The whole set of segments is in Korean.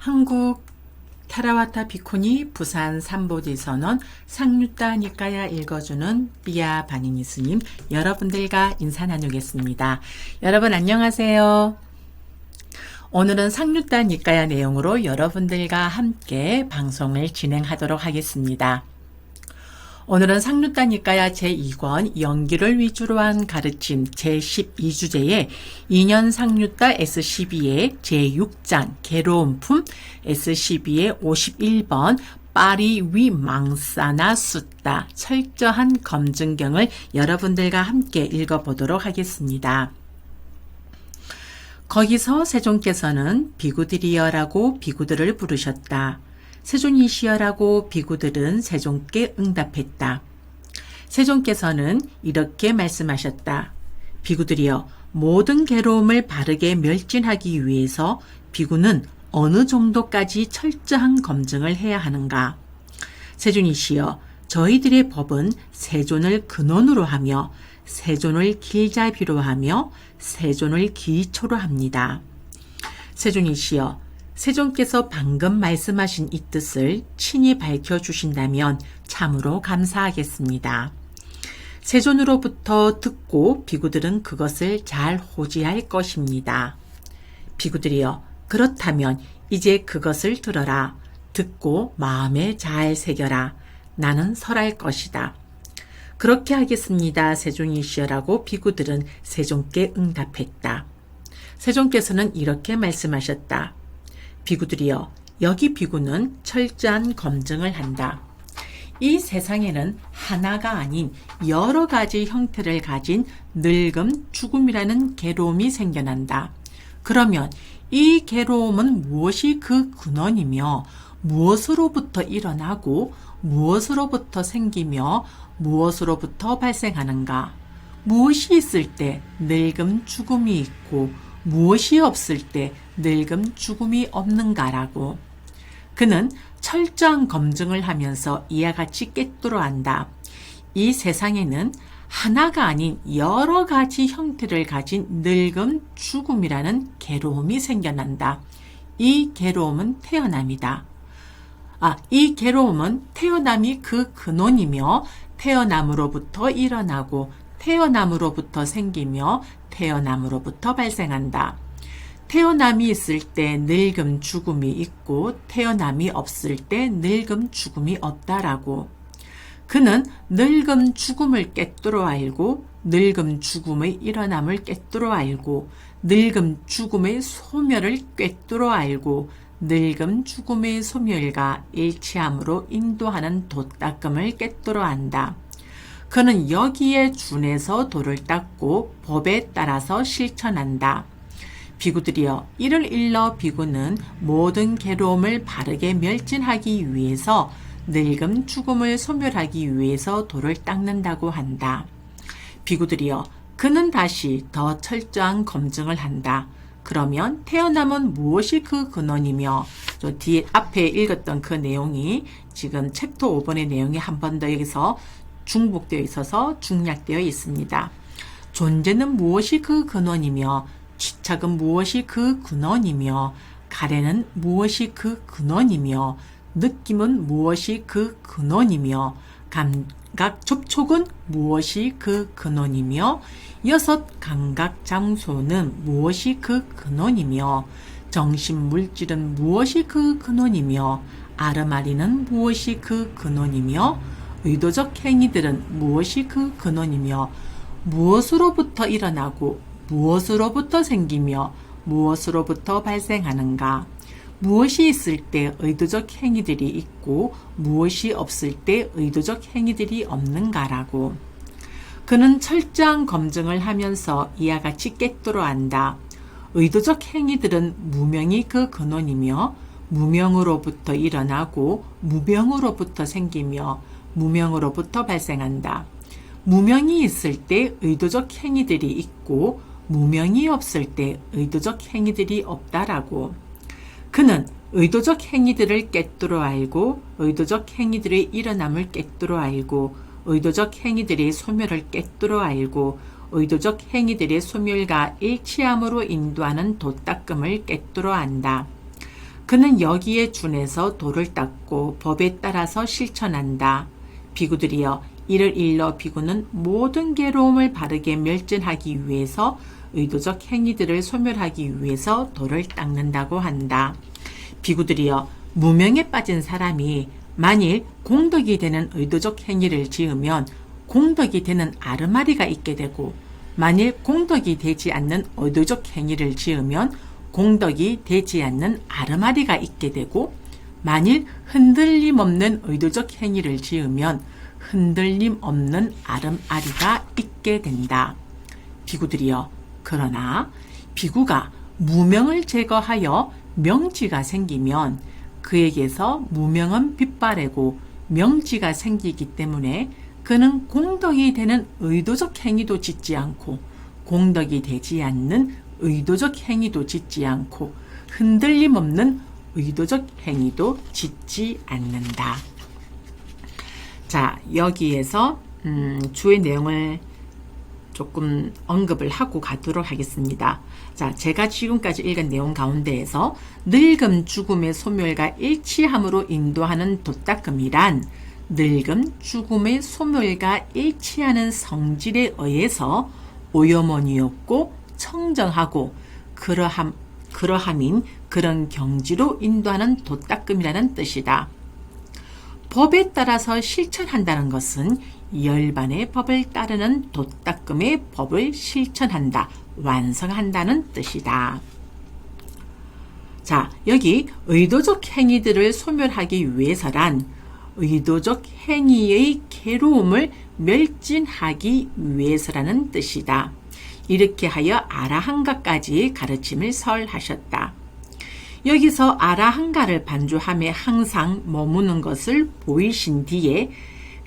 한국 테라와타 비코니 부산 삼보지선언 상류따 니까야 읽어주는 삐아 바니니 스님 여러분들과 인사 나누겠습니다. 여러분 안녕하세요. 오늘은 상류따 니까야 내용으로 여러분들과 함께 방송을 진행하도록 하겠습니다. 오늘은 상류따 니까야 제2권 연기를 위주로 한 가르침 제12주제의 2년 상류따 S12의 제6장 괴로움품 S12의 51번 빠리 위 망사나 숫다 철저한 검증경을 여러분들과 함께 읽어보도록 하겠습니다. 거기서 세존께서는 비구들이여라고 비구들을 부르셨다. 세존이시여라고 비구들은 세존께 응답했다. 세존께서는 이렇게 말씀하셨다. 비구들이여, 모든 괴로움을 바르게 멸진하기 위해서 비구는 어느 정도까지 철저한 검증을 해야 하는가? 세존이시여, 저희들의 법은 세존을 근원으로 하며 세존을 길잡이로 하며 세존을 기초로 합니다. 세존이시여, 세존께서 방금 말씀하신 이 뜻을 친히 밝혀주신다면 참으로 감사하겠습니다. 세존으로부터 듣고 비구들은 그것을 잘 호지할 것입니다. 비구들이여, 그렇다면 이제 그것을 들어라. 듣고 마음에 잘 새겨라. 나는 설할 것이다. 그렇게 하겠습니다. 세존이시여라고 비구들은 세존께 응답했다. 세존께서는 이렇게 말씀하셨다. 비구들이여, 여기 비구는 철저한 검증을 한다. 이 세상에는 하나가 아닌 여러 가지 형태를 가진 늙음, 죽음이라는 괴로움이 생겨난다. 그러면 이 괴로움은 무엇이 그 근원이며 무엇으로부터 일어나고 무엇으로부터 생기며 무엇으로부터 발생하는가? 무엇이 있을 때 늙음, 죽음이 있고 무엇이 없을 때 늙음, 죽음이 없는가라고. 그는 철저한 검증을 하면서 이와 같이 꿰뚫어 안다. 이 세상에는 하나가 아닌 여러 가지 형태를 가진 늙음, 죽음이라는 괴로움이 생겨난다. 이 괴로움은 태어남이다. 이 괴로움은 태어남이 그 근원이며 태어남으로부터 일어나고 태어남으로부터 생기며 태어남으로부터 발생한다. 태어남이 있을 때 늙음, 죽음이 있고 태어남이 없을 때 늙음, 죽음이 없다라고. 그는 늙음, 죽음을 꿰뚫어 알고 늙음, 죽음의 일어남을 꿰뚫어 알고 늙음, 죽음의 소멸을 꿰뚫어 알고 늙음, 죽음의 소멸과 일치함으로 인도하는 도닦음을 꿰뚫어 안다. 그는 여기에 준해서 도를 닦고 법에 따라서 실천한다. 비구들이여, 이를 일러 비구는 모든 괴로움을 바르게 멸진하기 위해서 늙음, 죽음을 소멸하기 위해서 도를 닦는다고 한다. 비구들이여, 그는 다시 더 철저한 검증을 한다. 그러면 태어남은 무엇이 그 근원이며 저 뒤에 앞에 읽었던 그 내용이 지금 챕터 5번의 내용이 한 번 더 여기서 중복되어 있어서 중략되어 있습니다. 존재는 무엇이 그 근원이며 집착은 무엇이 그 근원이며 가래는 무엇이 그 근원이며 느낌은 무엇이 그 근원이며 감각 접촉은 무엇이 그 근원이며 여섯 감각 장소는 무엇이 그 근원이며 정신 물질은 무엇이 그 근원이며 아르마리는 무엇이 그 근원이며 의도적 행위들은 무엇이 그 근원이며 무엇으로부터 일어나고 무엇으로부터 생기며 무엇으로부터 발생하는가? 무엇이 있을 때 의도적 행위들이 있고 무엇이 없을 때 의도적 행위들이 없는가라고. 그는 철저한 검증을 하면서 이와 같이 꿰뚫어 안다. 의도적 행위들은 무명이 그 근원이며 무명으로부터 일어나고 무명으로부터 생기며 무명으로부터 발생한다. 무명이 있을 때 의도적 행위들이 있고 무명이 없을 때 의도적 행위들이 없다라고. 그는 의도적 행위들을 꿰뚫어 알고 의도적 행위들의 일어남을 꿰뚫어 알고 의도적 행위들의 소멸을 꿰뚫어 알고 의도적 행위들의 소멸과 일치함으로 인도하는 도닦음을 꿰뚫어 안다. 그는 여기에 준해서 돌을 닦고 법에 따라서 실천한다. 비구들이여, 이를 일러 비구는 모든 괴로움을 바르게 멸진하기 위해서 의도적 행위들을 소멸하기 위해서 돌을 닦는다고 한다. 비구들이여, 무명에 빠진 사람이 만일 공덕이 되는 의도적 행위를 지으면 공덕이 되는 아르마리가 있게 되고, 만일 공덕이 되지 않는 의도적 행위를 지으면 공덕이 되지 않는 아르마리가 있게 되고, 만일 흔들림 없는 의도적 행위를 지으면 흔들림 없는 아름아리가 있게 된다. 비구들이여, 그러나 비구가 무명을 제거하여 명지가 생기면 그에게서 무명은 빛바래고 명지가 생기기 때문에 그는 공덕이 되는 의도적 행위도 짓지 않고 공덕이 되지 않는 의도적 행위도 짓지 않고 흔들림 없는 의도적 행위도 짓지 않는다. 자, 여기에서 주의 내용을 조금 언급을 하고 가도록 하겠습니다. 자, 제가 지금까지 읽은 내용 가운데에서 늙음, 죽음의 소멸과 일치함으로 인도하는 도닦음이란 늙음, 죽음의 소멸과 일치하는 성질에 의해서 오염원이 없고 청정하고 그러함인 그런 경지로 인도하는 도닦음이라는 뜻이다. 법에 따라서 실천한다는 것은 열반의 법을 따르는 도닦음의 법을 실천한다, 완성한다는 뜻이다. 자, 여기 의도적 행위들을 소멸하기 위해서란 의도적 행위의 괴로움을 멸진하기 위해서라는 뜻이다. 이렇게 하여 아라한가까지 가르침을 설하셨다. 여기서 아라한가를 반주함에 항상 머무는 것을 보이신 뒤에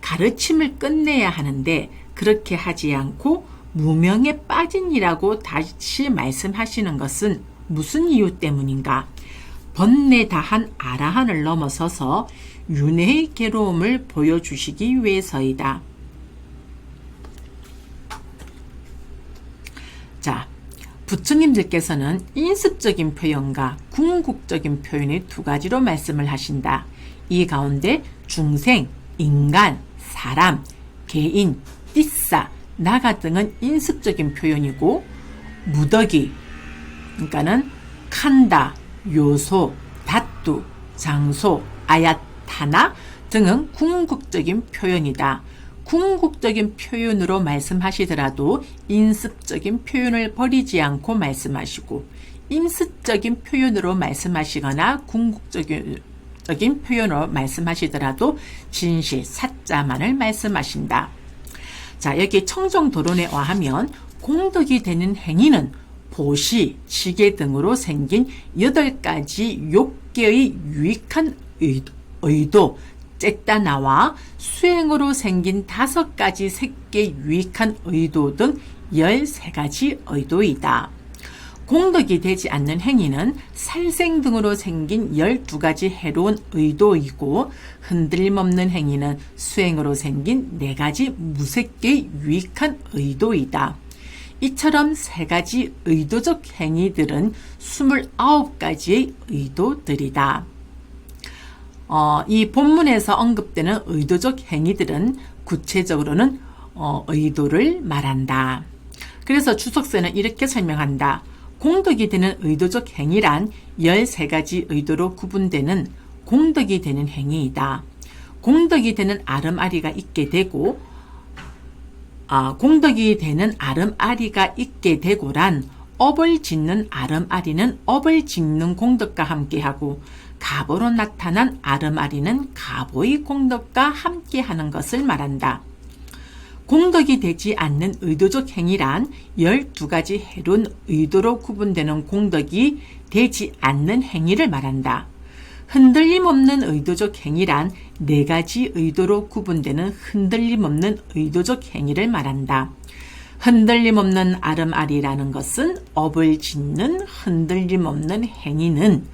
가르침을 끝내야 하는데 그렇게 하지 않고 무명에 빠진이라고 다시 말씀하시는 것은 무슨 이유 때문인가? 번뇌 다한 아라한을 넘어서서 윤회의 괴로움을 보여주시기 위해서이다. 자, 부처님들께서는 인습적인 표현과 궁극적인 표현의 두 가지로 말씀을 하신다. 이 가운데 중생, 인간, 사람, 개인, 띠싸, 나가 등은 인습적인 표현이고 무더기, 그러니까는 칸다, 요소, 다뚜, 장소, 아야타나 등은 궁극적인 표현이다. 궁극적인 표현으로 말씀하시더라도 인습적인 표현을 버리지 않고 말씀하시고 인습적인 표현으로 말씀하시거나 궁극적인 표현으로 말씀하시더라도 진실, 사자만을 말씀하신다. 자, 여기 청정도론에 의하면 공덕이 되는 행위는 보시, 지계 등으로 생긴 8가지 욕계의 유익한 의도, 쨌다나와 수행으로 생긴 5가지 색계 유익한 의도 등 13가지 의도이다. 공덕이 되지 않는 행위는 살생 등으로 생긴 12가지 해로운 의도이고 흔들림 없는 행위는 수행으로 생긴 4가지 무색계 유익한 의도이다. 이처럼 3가지 의도적 행위들은 29가지의 의도들이다. 이 본문에서 언급되는 의도적 행위들은 구체적으로는 의도를 말한다. 그래서 주석서는 이렇게 설명한다. 공덕이 되는 의도적 행위란 13가지 의도로 구분되는 공덕이 되는 행위이다. 공덕이 되는 아름아리가 있게 되고 공덕이 되는 아름아리가 있게 되고란 업을 짓는 아름아리는 업을 짓는 공덕과 함께하고 가보로 나타난 아름아리는 가보의 공덕과 함께하는 것을 말한다. 공덕이 되지 않는 의도적 행위란 12가지 해로운 의도로 구분되는 공덕이 되지 않는 행위를 말한다. 흔들림 없는 의도적 행위란 4가지 의도로 구분되는 흔들림 없는 의도적 행위를 말한다. 흔들림 없는 아름아리라는 것은 업을 짓는 흔들림 없는 행위는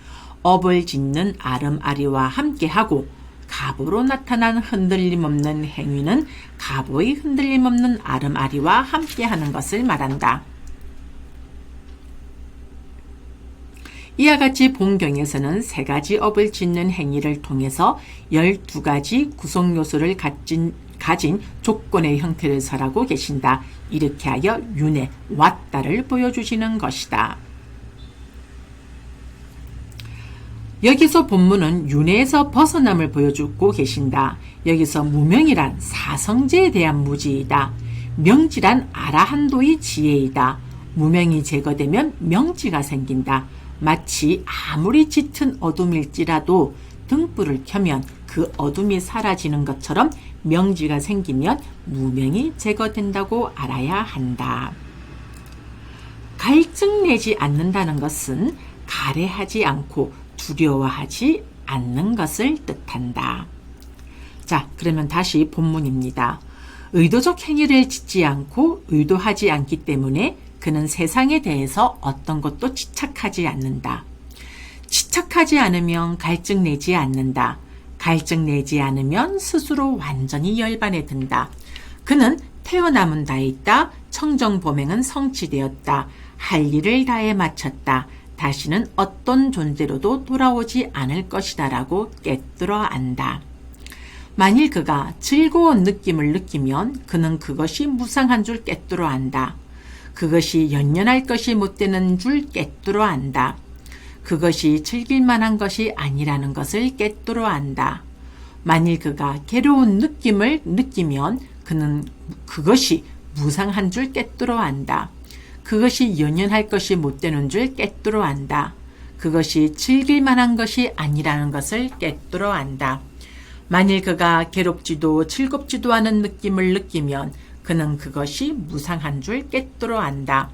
업을 짓는 아름아리와 함께하고 가보로 나타난 흔들림 없는 행위는 가보의 흔들림 없는 아름아리와 함께하는 것을 말한다. 이와 같이 본경에서는 세 가지 업을 짓는 행위를 통해서 12가지 구성 요소를 가진 조건의 형태를 설하고 계신다. 이렇게 하여 윤회, 왔다를 보여주시는 것이다. 여기서 본문은 윤회에서 벗어남을 보여주고 계신다. 여기서 무명이란 사성제에 대한 무지이다. 명지란 아라한도의 지혜이다. 무명이 제거되면 명지가 생긴다. 마치 아무리 짙은 어둠일지라도 등불을 켜면 그 어둠이 사라지는 것처럼 명지가 생기면 무명이 제거된다고 알아야 한다. 갈증내지 않는다는 것은 가래하지 않고 두려워하지 않는 것을 뜻한다. 자, 그러면 다시 본문입니다. 의도적 행위를 짓지 않고 의도하지 않기 때문에 그는 세상에 대해서 어떤 것도 집착하지 않는다. 집착하지 않으면 갈증 내지 않는다. 갈증 내지 않으면 스스로 완전히 열반에 든다. 그는 태어남은 다 있다. 청정범행은 성취되었다. 할 일을 다해 마쳤다. 다시는 어떤 존재로도 돌아오지 않을 것이다 라고 깨뜨려 안다. 만일 그가 즐거운 느낌을 느끼면 그는 그것이 무상한 줄 깨뜨려 안다. 그것이 연연할 것이 못 되는 줄 깨뜨려 안다. 그것이 즐길 만한 것이 아니라는 것을 깨뜨려 안다. 만일 그가 괴로운 느낌을 느끼면 그는 그것이 무상한 줄 깨뜨려 안다. 그것이 연연할 것이 못 되는 줄 깨뜨려 안다. 그것이 즐길 만한 것이 아니라는 것을 깨뜨려 안다. 만일 그가 괴롭지도 즐겁지도 않은 느낌을 느끼면 그는 그것이 무상한 줄 깨뜨려 안다.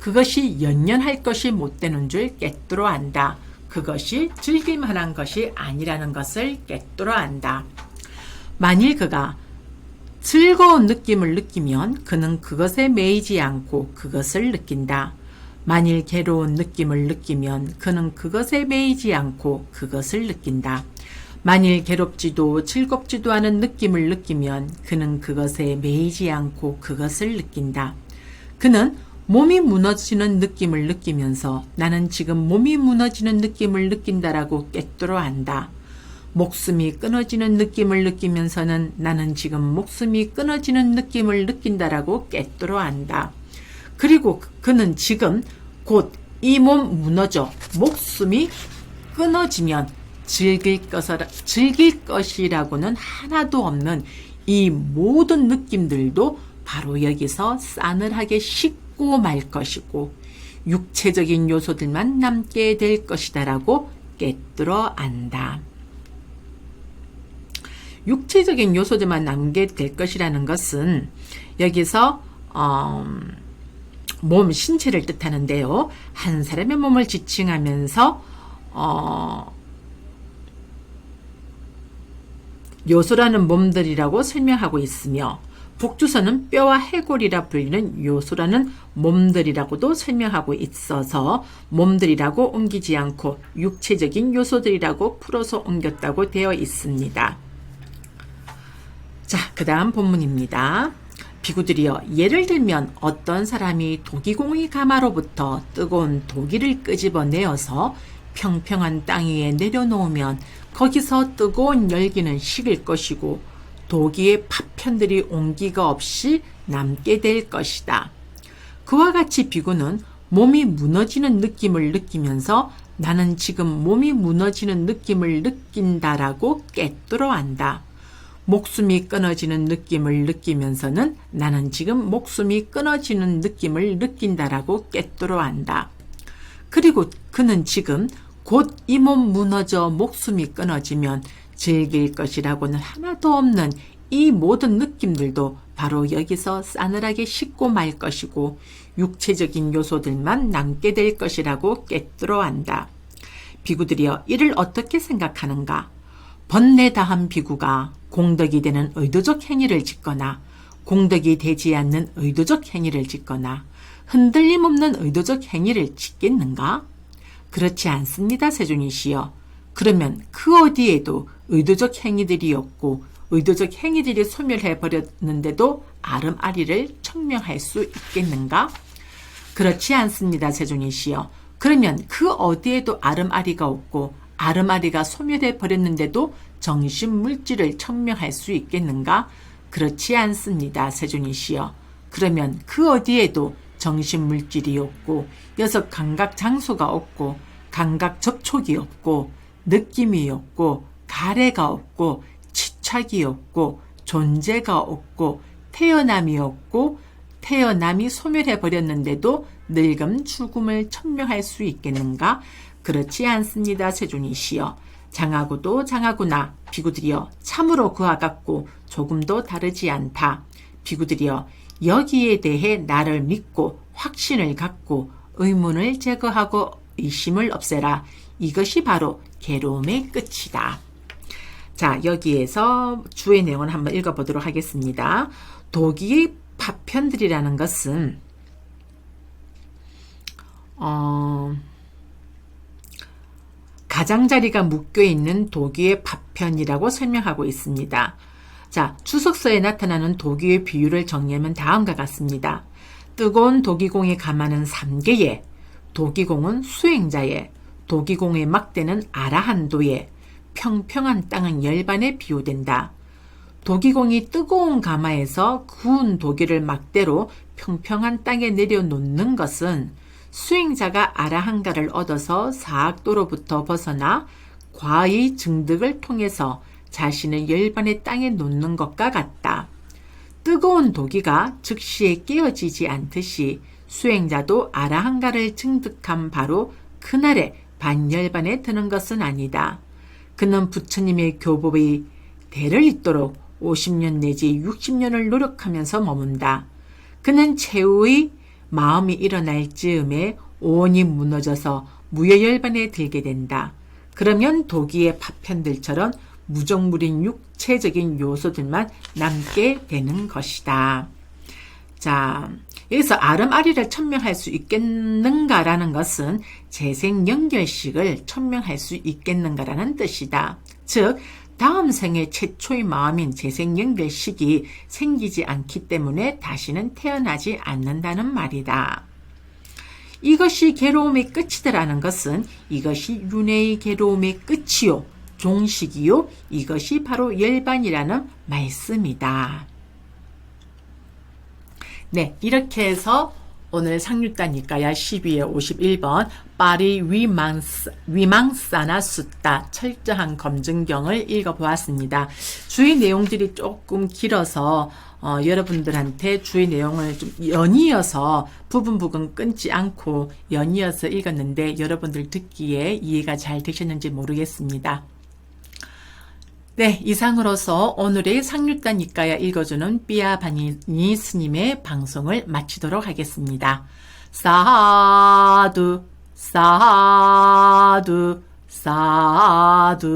그것이 연연할 것이 못 되는 줄 깨뜨려 안다. 그것이 즐길 만한 것이 아니라는 것을 깨뜨려 안다. 만일 그가 즐거운 느낌을 느끼면 그는 그것에 매이지 않고 그것을 느낀다. 만일 괴로운 느낌을 느끼면 그는 그것에 매이지 않고 그것을 느낀다. 만일 괴롭지도 즐겁지도 않은 느낌을 느끼면 그는 그것에 매이지 않고 그것을 느낀다. 그는 몸이 무너지는 느낌을 느끼면서 나는 지금 몸이 무너지는 느낌을 느낀다라고 깨뜨려 안다. 목숨이 끊어지는 느낌을 느끼면서는 나는 지금 목숨이 끊어지는 느낌을 느낀다라고 깨뜨려 안다. 그리고 그는 지금 곧 이 몸 무너져 목숨이 끊어지면 즐길 것이라고는 하나도 없는 이 모든 느낌들도 바로 여기서 싸늘하게 식고 말 것이고 육체적인 요소들만 남게 될 것이다라고 깨뜨려 안다. 육체적인 요소들만 남게 될 것이라는 것은 여기서 몸, 신체를 뜻하는데요. 한 사람의 몸을 지칭하면서 요소라는 몸들이라고 설명하고 있으며 복주서는 뼈와 해골이라 불리는 요소라는 몸들이라고도 설명하고 있어서 몸들이라고 옮기지 않고 육체적인 요소들이라고 풀어서 옮겼다고 되어 있습니다. 자, 그 다음 본문입니다. 비구들이여, 예를 들면 어떤 사람이 도기공의 가마로부터 뜨거운 도기를 끄집어내어서 평평한 땅 위에 내려놓으면 거기서 뜨거운 열기는 식을 것이고 도기의 파편들이 온기가 없이 남게 될 것이다. 그와 같이 비구는 몸이 무너지는 느낌을 느끼면서 나는 지금 몸이 무너지는 느낌을 느낀다라고 깨뜨려 안다. 목숨이 끊어지는 느낌을 느끼면서는 나는 지금 목숨이 끊어지는 느낌을 느낀다라고 깨뜨려 안다. 그리고 그는 지금 곧 이 몸 무너져 목숨이 끊어지면 즐길 것이라고는 하나도 없는 이 모든 느낌들도 바로 여기서 싸늘하게 식고 말 것이고 육체적인 요소들만 남게 될 것이라고 깨뜨려 안다. 비구들이여, 이를 어떻게 생각하는가? 번뇌다한 비구가 공덕이 되는 의도적 행위를 짓거나 공덕이 되지 않는 의도적 행위를 짓거나 흔들림 없는 의도적 행위를 짓겠는가? 그렇지 않습니다, 세존이시여. 그러면 그 어디에도 의도적 행위들이 없고 의도적 행위들이 소멸해 버렸는데도 아름아리를 청명할 수 있겠는가? 그렇지 않습니다, 세존이시여. 그러면 그 어디에도 아름아리가 없고 아름아리가 소멸해 버렸는데도 정신물질을 천명할 수 있겠는가? 그렇지 않습니다. 세존이시여. 그러면 그 어디에도 정신물질이 없고 여섯 감각 장소가 없고 감각 접촉이 없고 느낌이 없고 가래가 없고 치착이 없고 존재가 없고 태어남이 없고 태어남이 소멸해 버렸는데도 늙음 죽음을 천명할 수 있겠는가? 그렇지 않습니다. 세존이시여. 장하고도 장하구나. 비구들이여 참으로 그와 같고 조금도 다르지 않다. 비구들이여 여기에 대해 나를 믿고 확신을 갖고 의문을 제거하고 의심을 없애라. 이것이 바로 괴로움의 끝이다. 자, 여기에서 주의 내용을 한번 읽어보도록 하겠습니다. 도기의 파편들이라는 것은 가장자리가 묶여있는 도기의 파편이라고 설명하고 있습니다. 자, 주석서에 나타나는 도기의 비율을 정리하면 다음과 같습니다. 뜨거운 도기공의 가마는 3개에, 도기공은 수행자에, 도기공의 막대는 아라한도에, 평평한 땅은 열반에 비유된다. 도기공이 뜨거운 가마에서 구운 도기를 막대로 평평한 땅에 내려놓는 것은 수행자가 아라한가를 얻어서 사악도로부터 벗어나 과의 증득을 통해서 자신을 열반의 땅에 놓는 것과 같다. 뜨거운 도기가 즉시에 깨어지지 않듯이 수행자도 아라한가를 증득한 바로 그날에 반열반에 드는 것은 아니다. 그는 부처님의 교법의 대를 잇도록 50년 내지 60년을 노력하면서 머문다. 그는 최후의 마음이 일어날 즈음에 온이 무너져서 무여열반에 들게 된다. 그러면 도기의 파편들처럼 무정물인 육체적인 요소들만 남게 되는 것이다. 자, 여기서 아름아리를 천명할 수 있겠는가라는 것은 재생연결식을 천명할 수 있겠는가라는 뜻이다. 즉, 다음 생의 최초의 마음인 재생연결식이 생기지 않기 때문에 다시는 태어나지 않는다는 말이다. 이것이 괴로움의 끝이다라는 것은 이것이 윤회의 괴로움의 끝이요, 종식이요, 이것이 바로 열반이라는 말씀이다. 네, 이렇게 해서 오늘 상류다니까야 12의 51번 파리 위망사나 숫다 철저한 검증경을 읽어보았습니다. 주의 내용들이 조금 길어서 여러분들한테 주의 내용을 좀 연이어서 부분 끊지 않고 연이어서 읽었는데 여러분들 듣기에 이해가 잘 되셨는지 모르겠습니다. 네, 이상으로서 오늘의 상류단 니까야 읽어주는 삐아바니 스님의 방송을 마치도록 하겠습니다. 사두, 사두, 사두.